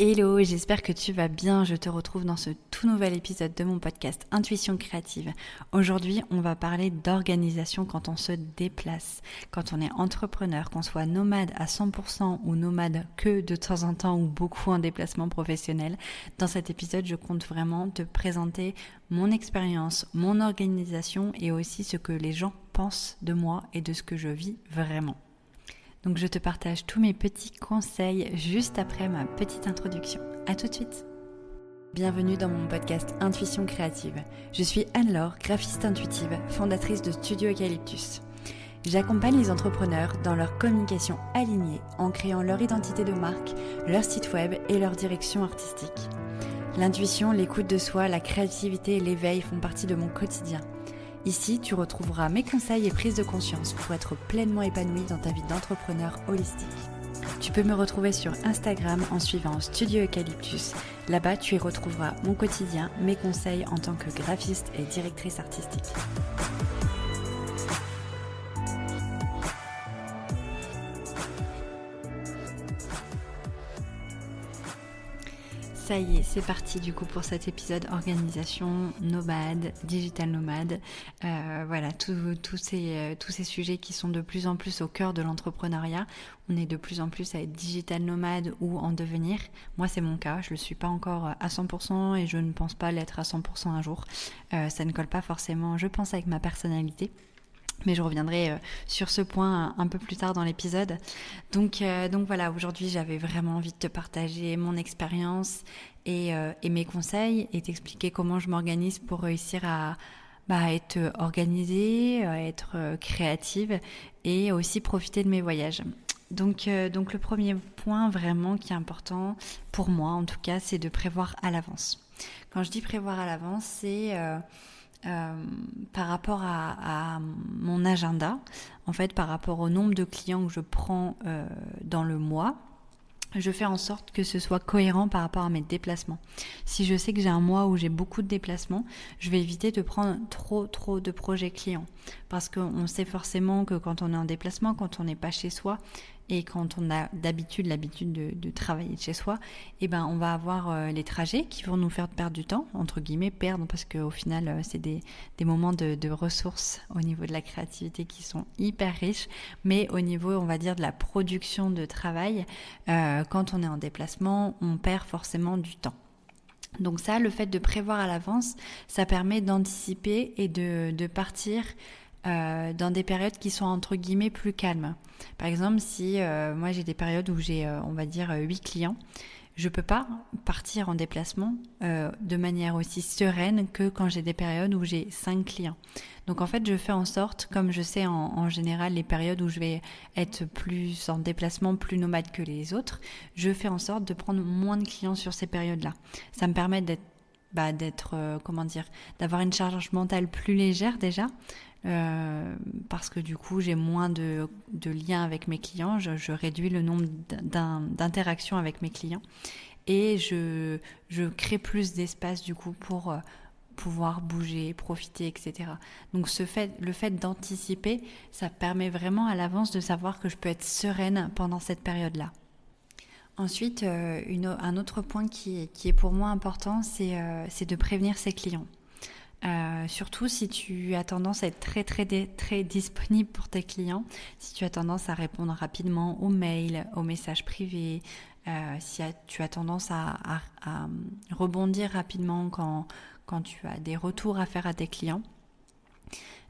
Hello, j'espère que tu vas bien. Je te retrouve dans ce tout nouvel épisode de mon podcast Intuition créative. Aujourd'hui, on va parler d'organisation quand on se déplace, quand on est entrepreneur, qu'on soit nomade à 100% ou nomade que de temps en temps ou beaucoup en déplacement professionnel. Dans cet épisode, je compte vraiment te présenter mon expérience, mon organisation et aussi ce que les gens pensent de moi et de ce que je vis vraiment. Donc je te partage tous mes petits conseils juste après ma petite introduction. À tout de suite. Bienvenue dans mon podcast Intuition créative. Je suis Anne-Laure, graphiste intuitive, fondatrice de Studio Eucalyptus. J'accompagne les entrepreneurs dans leur communication alignée en créant leur identité de marque, leur site web et leur direction artistique. L'intuition, l'écoute de soi, la créativité et l'éveil font partie de mon quotidien. Ici, tu retrouveras mes conseils et prises de conscience pour être pleinement épanoui dans ta vie d'entrepreneur holistique. Tu peux me retrouver sur Instagram en suivant Studio Eucalyptus. Là-bas, tu y retrouveras mon quotidien, mes conseils en tant que graphiste et directrice artistique. Ça y est, c'est parti du coup pour cet épisode organisation, nomade, digital nomade. Voilà, tous ces sujets qui sont de plus en plus au cœur de l'entrepreneuriat. On est de plus en plus à être digital nomade ou en devenir. Moi, c'est mon cas. Je ne le suis pas encore à 100% et je ne pense pas l'être à 100% un jour. Ça ne colle pas forcément, je pense, avec ma personnalité. Mais je reviendrai sur ce point un peu plus tard dans l'épisode. Donc voilà, aujourd'hui j'avais vraiment envie de te partager mon expérience et mes conseils et t'expliquer comment je m'organise pour réussir à être organisée, à être créative et aussi profiter de mes voyages. Donc le premier point vraiment qui est important pour moi en tout cas, c'est de prévoir à l'avance. Quand je dis prévoir à l'avance, c'est par rapport à mon agenda, en fait par rapport au nombre de clients que je prends dans le mois, je fais en sorte que ce soit cohérent par rapport à mes déplacements. Si je sais que j'ai un mois où j'ai beaucoup de déplacements, je vais éviter de prendre trop de projets clients. Parce qu'on sait forcément que quand on est en déplacement, quand on n'est pas chez soi, et quand on a l'habitude de travailler de chez soi, on va avoir les trajets qui vont nous faire perdre du temps, entre guillemets perdre, parce qu'au final c'est des moments de ressources au niveau de la créativité qui sont hyper riches, mais au niveau on va dire de la production de travail, quand on est en déplacement, on perd forcément du temps. Donc ça, le fait de prévoir à l'avance, ça permet d'anticiper et de partir dans des périodes qui sont entre guillemets plus calmes. Par exemple, si moi j'ai des périodes où j'ai on va dire 8 clients, je peux pas partir en déplacement de manière aussi sereine que quand j'ai des périodes où j'ai 5 clients. Donc en fait, je fais en sorte, comme je sais en général les périodes où je vais être plus en déplacement, plus nomade que les autres, je fais en sorte de prendre moins de clients sur ces périodes-là. Ça me permet d'avoir une charge mentale plus légère déjà, parce que du coup j'ai moins de liens avec mes clients, je réduis le nombre d'interactions avec mes clients et je crée plus d'espace du coup pour pouvoir bouger, profiter, etc. Donc le fait d'anticiper, ça permet vraiment à l'avance de savoir que je peux être sereine pendant cette période-là. Ensuite, un autre point qui est pour moi important, c'est de prévenir ses clients. Surtout si tu as tendance à être très disponible pour tes clients, si tu as tendance à répondre rapidement aux mails, aux messages privés, si tu as tendance à rebondir rapidement quand tu as des retours à faire à tes clients.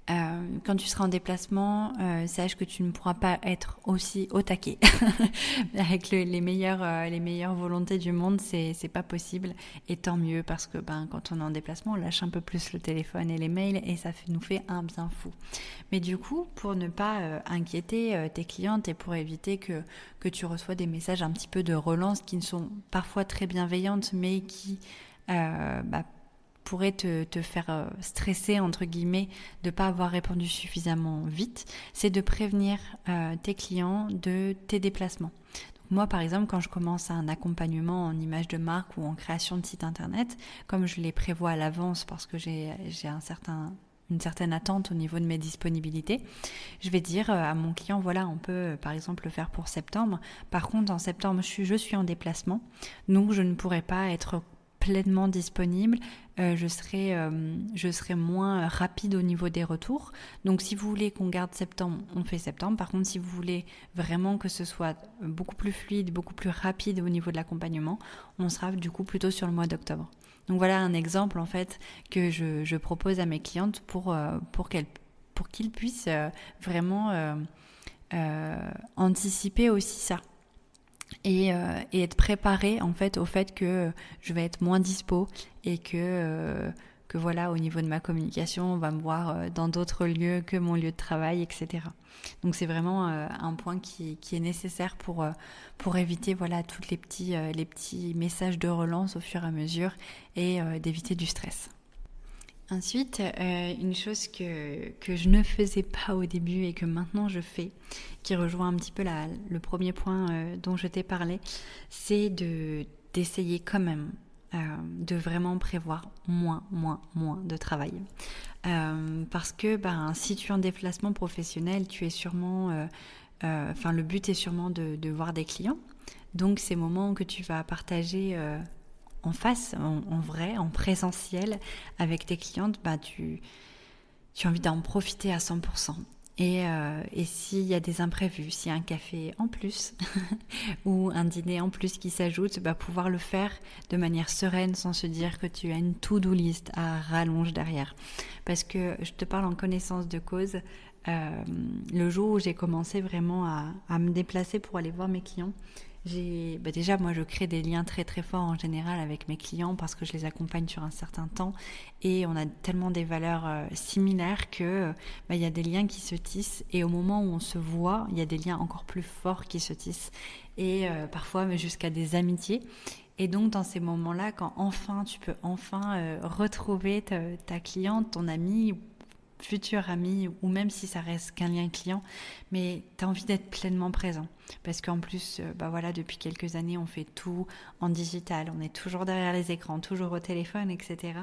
Quand tu seras en déplacement, sache que tu ne pourras pas être aussi au taquet. Avec les meilleures volontés du monde, c'est pas possible. Et tant mieux parce que quand on est en déplacement, on lâche un peu plus le téléphone et les mails et ça nous fait un bien fou. Mais du coup, pour ne pas inquiéter tes clientes et pour éviter que tu reçois des messages un petit peu de relance qui ne sont parfois très bienveillantes, mais qui pourrait te faire stresser entre guillemets de pas avoir répondu suffisamment vite, c'est de prévenir tes clients de tes déplacements. Donc moi par exemple quand je commence un accompagnement en image de marque ou en création de site internet, comme je les prévois à l'avance parce que j'ai un certain une certaine attente au niveau de mes disponibilités, je vais dire à mon client, voilà, on peut par exemple le faire pour septembre. Par contre, en septembre, je suis en déplacement, donc je ne pourrai pas être pleinement disponible, je serai moins rapide au niveau des retours. Donc si vous voulez qu'on garde septembre, on fait septembre. Par contre, si vous voulez vraiment que ce soit beaucoup plus fluide, beaucoup plus rapide au niveau de l'accompagnement, on sera du coup plutôt sur le mois d'octobre. Donc voilà un exemple en fait que je propose à mes clientes pour qu'ils puissent vraiment anticiper aussi ça. Et être préparé en fait au fait que je vais être moins dispo et que voilà, au niveau de ma communication, on va me voir dans d'autres lieux que mon lieu de travail, etc. Donc c'est vraiment un point qui est nécessaire pour éviter voilà tous les petits messages de relance au fur et à mesure et d'éviter du stress. Ensuite, une chose que je ne faisais pas au début et que maintenant je fais, qui rejoint un petit peu le premier point dont je t'ai parlé, c'est d'essayer quand même de vraiment prévoir moins de travail. Parce que si tu es en déplacement professionnel, tu es sûrement, le but est sûrement de voir des clients. Donc ces moments que tu vas partager en face, en vrai, en présentiel avec tes clientes, tu as envie d'en profiter à 100%. Et s'il y a des imprévus, s'il y a un café en plus ou un dîner en plus qui s'ajoute, pouvoir le faire de manière sereine sans se dire que tu as une to-do list à rallonge derrière. Parce que je te parle en connaissance de cause, le jour où j'ai commencé vraiment à me déplacer pour aller voir mes clients, déjà moi je crée des liens très très forts en général avec mes clients parce que je les accompagne sur un certain temps et on a tellement des valeurs similaires que il y a des liens qui se tissent et au moment où on se voit il y a des liens encore plus forts qui se tissent et parfois jusqu'à des amitiés. Et donc dans ces moments-là, quand enfin tu peux retrouver ta cliente, ton amie, futur ami, ou même si ça reste qu'un lien client, mais tu as envie d'être pleinement présent. Parce qu'en plus, depuis quelques années, on fait tout en digital, on est toujours derrière les écrans, toujours au téléphone, etc.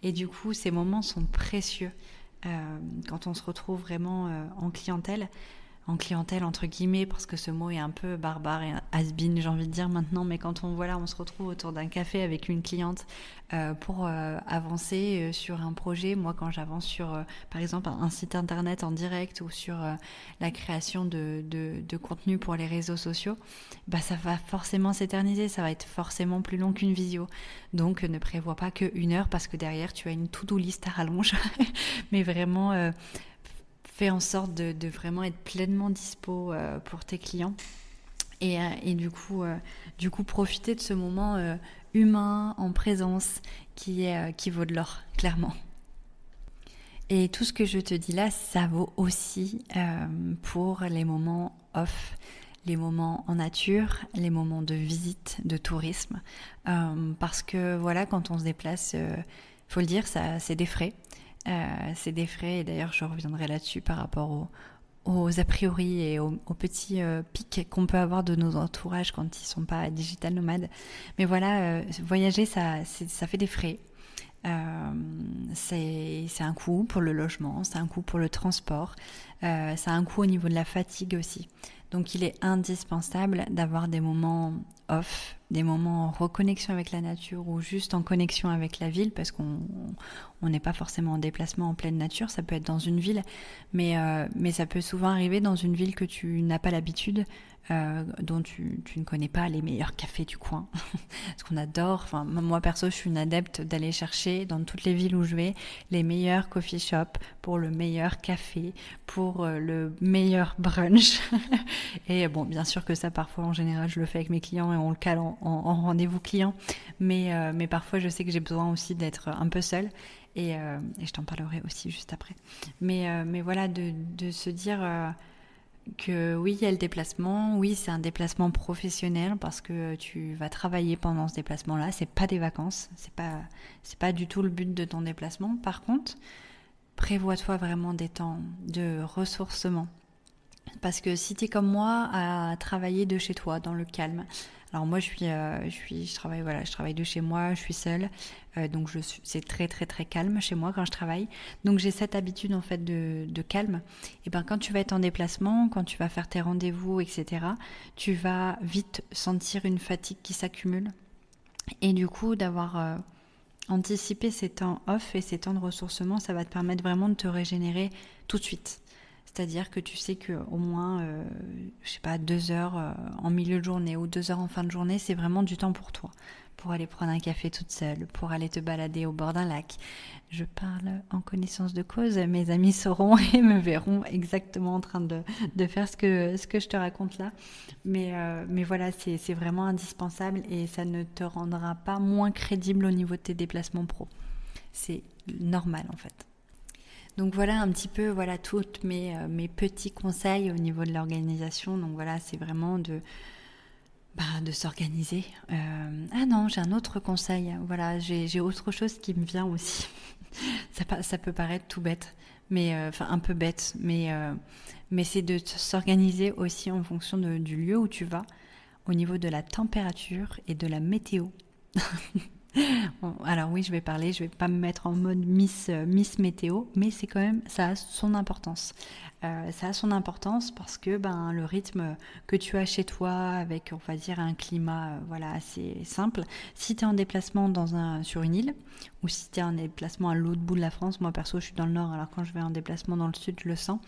Et du coup, ces moments sont précieux quand on se retrouve vraiment en clientèle entre guillemets, parce que ce mot est un peu barbare et has-been, j'ai envie de dire maintenant, mais quand on se retrouve autour d'un café avec une cliente pour avancer sur un projet. Moi, quand j'avance sur, par exemple, un site internet en direct ou sur la création de contenu pour les réseaux sociaux, ça va forcément s'éterniser, ça va être forcément plus long qu'une visio. Donc, ne prévois pas que 1 heure parce que derrière, tu as une to-do list à rallonge, mais vraiment... fais en sorte de vraiment être pleinement dispo pour tes clients et du coup profiter de ce moment humain en présence qui vaut de l'or, clairement. Et tout ce que je te dis là, ça vaut aussi pour les moments off, les moments en nature, les moments de visite, de tourisme, parce que voilà, quand on se déplace, faut le dire, ça c'est des frais. C'est des frais et d'ailleurs je reviendrai là-dessus par rapport aux a priori et aux petits pics qu'on peut avoir de nos entourages quand ils sont pas digital nomades. Mais voilà, voyager ça fait des frais. C'est un coût pour le logement, c'est un coût pour le transport, c'est un coût au niveau de la fatigue aussi. Donc il est indispensable d'avoir des moments off, des moments en reconnexion avec la nature ou juste en connexion avec la ville, parce qu'on n'est pas forcément en déplacement en pleine nature, ça peut être dans une ville, mais ça peut souvent arriver dans une ville que tu n'as pas l'habitude, dont tu ne connais pas les meilleurs cafés du coin. Parce qu'on adore, moi perso je suis une adepte d'aller chercher dans toutes les villes où je vais les meilleurs coffee shops pour le meilleur café, pour le meilleur brunch. Et bon, bien sûr que ça parfois en général je le fais avec mes clients et on le cale en rendez-vous client, mais parfois je sais que j'ai besoin aussi d'être un peu seule. Et je t'en parlerai aussi juste après. Mais voilà, de se dire que oui, il y a le déplacement, oui, c'est un déplacement professionnel parce que tu vas travailler pendant ce déplacement-là, c'est pas des vacances, c'est pas du tout le but de ton déplacement. Par contre, prévois-toi vraiment des temps de ressourcement. Parce que si tu es comme moi à travailler de chez toi, dans le calme. Alors moi, je travaille de chez moi, je suis seule, donc c'est très très très calme chez moi quand je travaille. Donc j'ai cette habitude en fait de calme. Et ben quand tu vas être en déplacement, quand tu vas faire tes rendez-vous, etc., tu vas vite sentir une fatigue qui s'accumule. Et du coup, d'avoir anticipé ces temps off et ces temps de ressourcement, ça va te permettre vraiment de te régénérer tout de suite. C'est-à-dire que tu sais qu'au moins, je sais pas, 2 heures en milieu de journée ou 2 heures en fin de journée, c'est vraiment du temps pour toi. Pour aller prendre un café toute seule, pour aller te balader au bord d'un lac. Je parle en connaissance de cause, mes amis sauront et me verront exactement en train de faire ce que je te raconte là. Mais voilà, c'est vraiment indispensable et ça ne te rendra pas moins crédible au niveau de tes déplacements pro. C'est normal en fait. Donc voilà un petit peu voilà tous mes petits conseils au niveau de l'organisation. Donc voilà, c'est vraiment de s'organiser. Ah non, j'ai un autre conseil. Voilà, j'ai autre chose qui me vient aussi. Ça peut paraître tout bête, mais enfin un peu bête, mais c'est de s'organiser aussi en fonction du lieu où tu vas, au niveau de la température et de la météo. Bon, alors oui, je vais pas me mettre en mode Miss Météo, mais c'est quand même, ça a son importance. Ça a son importance parce que le rythme que tu as chez toi avec, on va dire, un climat voilà, assez simple, si tu es en déplacement sur une île ou si tu es en déplacement à l'autre bout de la France, moi perso je suis dans le nord, alors quand je vais en déplacement dans le sud, je le sens,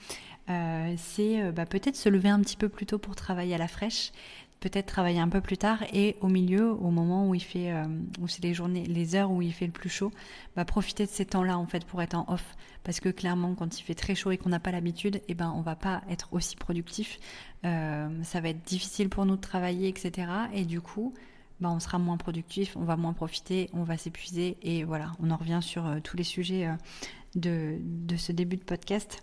c'est peut-être se lever un petit peu plus tôt pour travailler à la fraîche, peut-être travailler un peu plus tard et au milieu, au moment où il fait, où c'est les heures où il fait le plus chaud, profiter de ces temps-là en fait pour être en off, parce que clairement quand il fait très chaud et qu'on n'a pas l'habitude, on va pas être aussi productif, ça va être difficile pour nous de travailler, etc. Et du coup, on sera moins productif, on va moins profiter, on va s'épuiser et voilà, on en revient sur tous les sujets de ce début de podcast.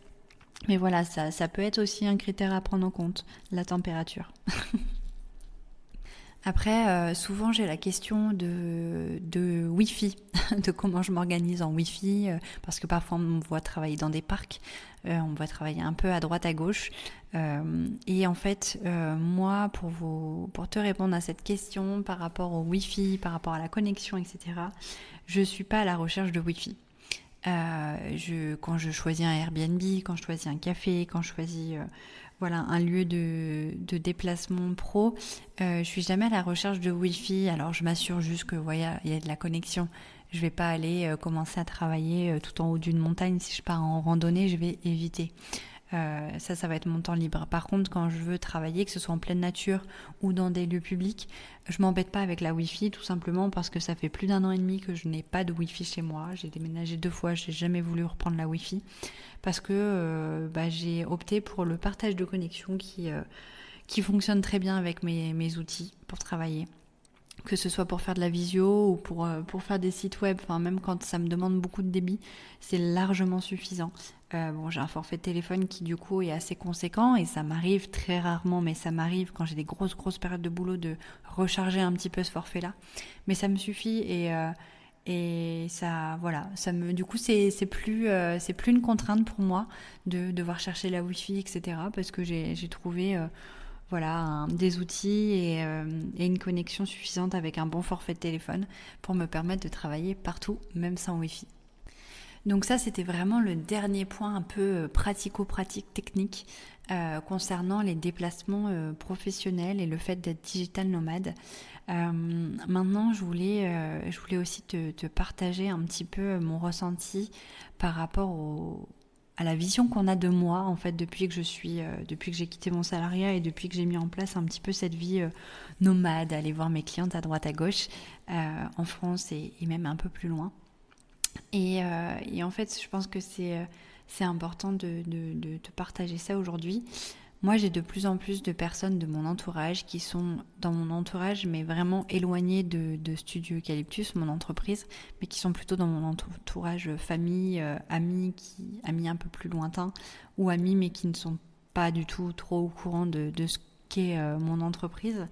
Mais voilà, ça peut être aussi un critère à prendre en compte, la température. Après, souvent j'ai la question de Wi-Fi, de comment je m'organise en Wi-Fi, parce que parfois on me voit travailler dans des parcs, on me voit travailler un peu à droite à gauche. Et en fait, moi, pour te répondre à cette question par rapport au Wi-Fi, par rapport à la connexion, etc., je suis pas à la recherche de Wi-Fi. Quand je choisis un Airbnb, quand je choisis un café, quand je choisis voilà, un lieu de déplacement pro, je suis jamais à la recherche de Wi-Fi. Alors je m'assure juste que voilà, il y a de la connexion. Je vais pas aller commencer à travailler tout en haut d'une montagne. Si je pars en randonnée, je vais éviter. Ça va être mon temps libre. Par contre, quand je veux travailler, que ce soit en pleine nature ou dans des lieux publics, je m'embête pas avec la Wi-Fi, tout simplement parce que ça fait plus d'1 an et demi que je n'ai pas de Wi-Fi chez moi. J'ai déménagé 2 fois, j'ai jamais voulu reprendre la Wi-Fi parce que j'ai opté pour le partage de connexion qui fonctionne très bien avec mes outils pour travailler. Que ce soit pour faire de la visio ou pour faire des sites web, enfin même quand ça me demande beaucoup de débit, c'est largement suffisant. J'ai un forfait de téléphone qui du coup est assez conséquent et ça m'arrive très rarement, mais ça m'arrive quand j'ai des grosses périodes de boulot de recharger un petit peu ce forfait-là. Mais ça me suffit et ça, voilà, du coup c'est plus une contrainte pour moi de devoir chercher la Wi-Fi, etc. Parce que j'ai trouvé voilà, des outils et une connexion suffisante avec un bon forfait de téléphone pour me permettre de travailler partout, même sans Wi-Fi. Donc ça, c'était vraiment le dernier point un peu pratico-pratique technique concernant les déplacements professionnels et le fait d'être digital nomade. Maintenant, je voulais aussi te partager un petit peu mon ressenti par rapport à la vision qu'on a de moi en fait depuis que j'ai quitté mon salariat et depuis que j'ai mis en place un petit peu cette vie nomade, aller voir mes clientes à droite à gauche en France et même un peu plus loin. Et en fait, je pense que c'est important de te partager ça aujourd'hui. Moi, j'ai de plus en plus de personnes de mon entourage qui sont dans mon entourage, mais vraiment éloignées de Studio Eucalyptus, mon entreprise, mais qui sont plutôt dans mon entourage famille, amis un peu plus lointains, ou amis, mais qui ne sont pas du tout trop au courant de ce qu'est mon entreprise.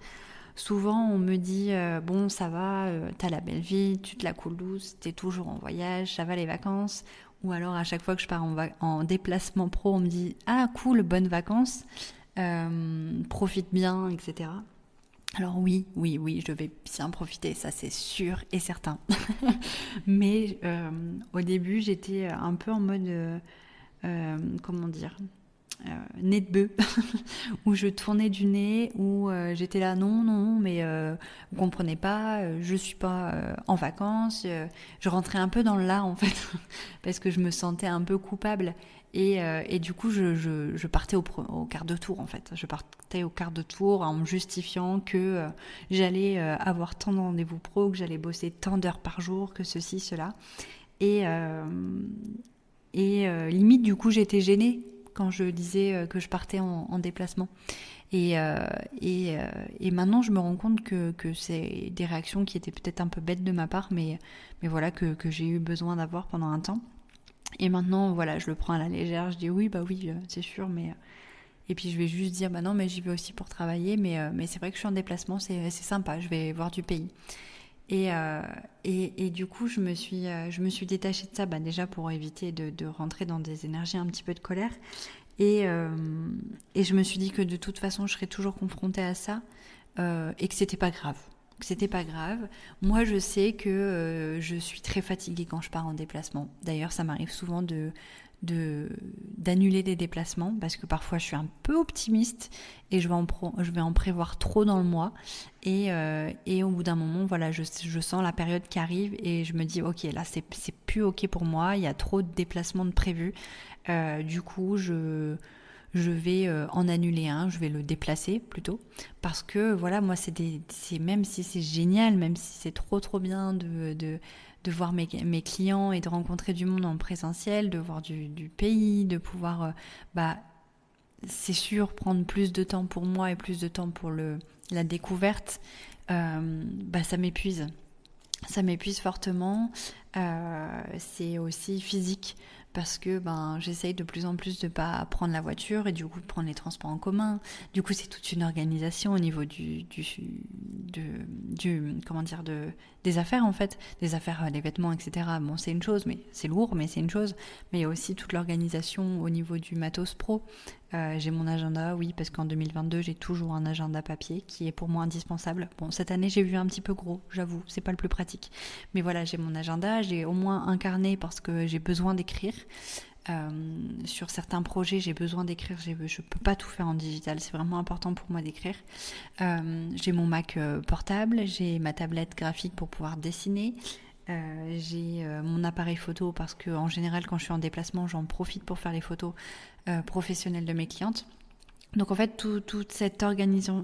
Souvent, on me dit bon, ça va, t'as la belle vie, tu te la coules douce, t'es toujours en voyage, ça va les vacances. Ou alors, à chaque fois que je pars en déplacement pro, on me dit ah, cool, bonnes vacances. profite bien, etc. Alors oui, je vais bien profiter, ça c'est sûr et certain. Mais au début, j'étais un peu en mode, comment dire, nez de bœuf, où je tournais du nez, où j'étais là, non, mais vous comprenez pas, je suis pas en vacances. Je rentrais un peu dans le là, en fait, parce que je me sentais un peu coupable. Et du coup, je partais au quart de tour, en fait. Je partais au quart de tour en me justifiant que j'allais avoir tant de rendez-vous pro, que j'allais bosser tant d'heures par jour, que ceci, cela. Et, limite, du coup, j'étais gênée quand je disais que je partais en déplacement. Et maintenant, je me rends compte que c'est des réactions qui étaient peut-être un peu bêtes de ma part, mais voilà, que j'ai eu besoin d'avoir pendant un temps. Et maintenant, voilà, je le prends à la légère, je dis oui, c'est sûr, mais... Et puis je vais juste dire, non, mais j'y vais aussi pour travailler, mais c'est vrai que je suis en déplacement, c'est sympa, je vais voir du pays. Et du coup, je me suis détachée de ça, déjà pour éviter de rentrer dans des énergies un petit peu de colère. Et je me suis dit que de toute façon, je serais toujours confrontée à ça et que c'était pas grave. Moi, je sais que je suis très fatiguée quand je pars en déplacement. D'ailleurs, ça m'arrive souvent d'annuler des déplacements parce que parfois je suis un peu optimiste et je vais en prévoir trop dans le mois et au bout d'un moment, voilà, je sens la période qui arrive et je me dis ok, là c'est plus ok pour moi, il y a trop de déplacements de prévus. Du coup, je vais en annuler un, je vais le déplacer plutôt, parce que voilà, moi c'est même si c'est génial, même si c'est trop bien de voir mes clients et de rencontrer du monde en présentiel, de voir du pays, de pouvoir, c'est sûr, prendre plus de temps pour moi et plus de temps pour la découverte, ça m'épuise. Ça m'épuise fortement. C'est aussi physique parce que j'essaye de plus en plus de pas prendre la voiture et du coup de prendre les transports en commun. Du coup, c'est toute une organisation au niveau des affaires en fait, des affaires, des vêtements, etc. Bon, c'est une chose, mais c'est lourd, mais c'est une chose. Mais il y a aussi toute l'organisation au niveau du matos pro. J'ai mon agenda, oui, parce qu'en 2022, j'ai toujours un agenda papier qui est pour moi indispensable. Bon, cette année, j'ai vu un petit peu gros, j'avoue, c'est pas le plus pratique. Mais voilà, j'ai mon agenda, j'ai au moins un carnet parce que j'ai besoin d'écrire. Sur certains projets, j'ai besoin d'écrire, je peux pas tout faire en digital, c'est vraiment important pour moi d'écrire. J'ai mon Mac portable, j'ai ma tablette graphique pour pouvoir dessiner. J'ai mon appareil photo parce que en général quand je suis en déplacement j'en profite pour faire les photos professionnelles de mes clientes. Donc en fait toute cette organisation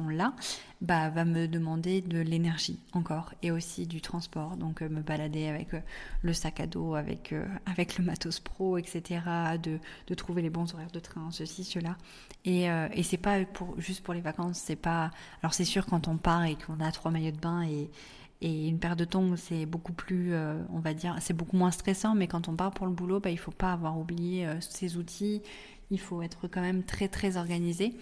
là va me demander de l'énergie encore et aussi du transport, donc me balader avec le sac à dos, avec le matos pro, etc., de trouver les bons horaires de train, ceci, cela, et c'est pas juste pour les vacances, c'est pas... Alors c'est sûr quand on part et qu'on a 3 maillots de bain et une paire de tongs, c'est beaucoup plus, on va dire, c'est beaucoup moins stressant, mais quand on part pour le boulot, il faut pas avoir oublié ses outils, il faut être quand même très très organisé.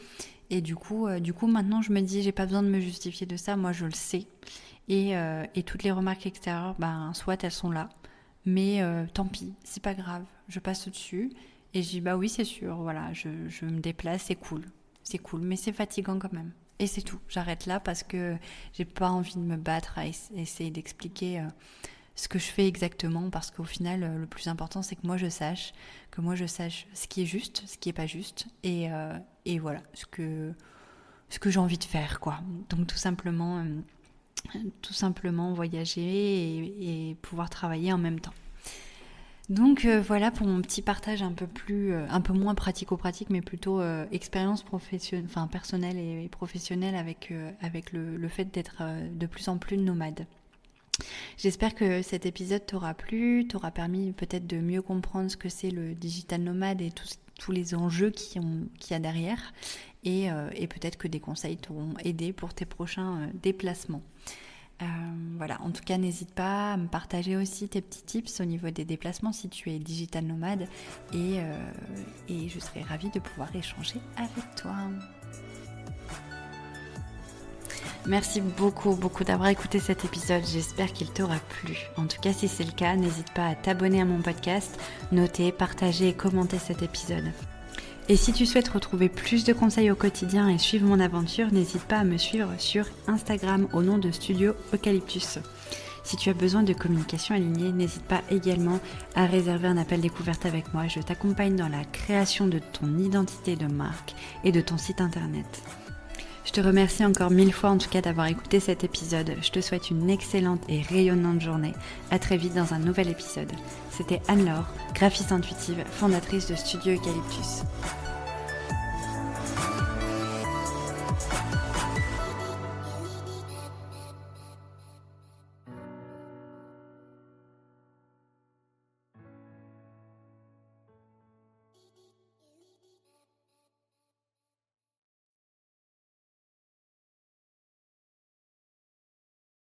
Et du coup maintenant je me dis, j'ai pas besoin de me justifier de ça, moi je le sais. Et toutes les remarques extérieures, soit elles sont là, mais tant pis, c'est pas grave, je passe au-dessus. Et je dis, oui c'est sûr, voilà, je me déplace, c'est cool, mais c'est fatigant quand même. Et c'est tout, j'arrête là parce que j'ai pas envie de me battre à essayer d'expliquer ce que je fais exactement, parce qu'au final le plus important c'est que moi je sache ce qui est juste, ce qui est pas juste, et voilà ce que j'ai envie de faire, quoi. Donc tout simplement voyager et pouvoir travailler en même temps. Donc voilà pour mon petit partage un peu moins pratico-pratique, mais plutôt expérience personnelle et professionnelle avec le fait d'être de plus en plus nomade. J'espère que cet épisode t'aura plu, t'aura permis peut-être de mieux comprendre ce que c'est le digital nomade et tous les enjeux qu'il y a derrière, et peut-être que des conseils t'auront aidé pour tes prochains déplacements. Voilà, en tout cas n'hésite pas à me partager aussi tes petits tips au niveau des déplacements si tu es digital nomade, et je serai ravie de pouvoir échanger avec toi. Merci beaucoup d'avoir écouté cet épisode, j'espère qu'il t'aura plu. En tout cas, si c'est le cas, n'hésite pas à t'abonner à mon podcast, noter, partager et commenter cet épisode. Et si tu souhaites retrouver plus de conseils au quotidien et suivre mon aventure, n'hésite pas à me suivre sur Instagram au nom de Studio Eucalyptus. Si tu as besoin de communication alignée, n'hésite pas également à réserver un appel découverte avec moi. Je t'accompagne dans la création de ton identité de marque et de ton site internet. Je te remercie encore 1000 fois en tout cas d'avoir écouté cet épisode. Je te souhaite une excellente et rayonnante journée. À très vite dans un nouvel épisode. C'était Anne-Laure, graphiste intuitive, fondatrice de Studio Eucalyptus.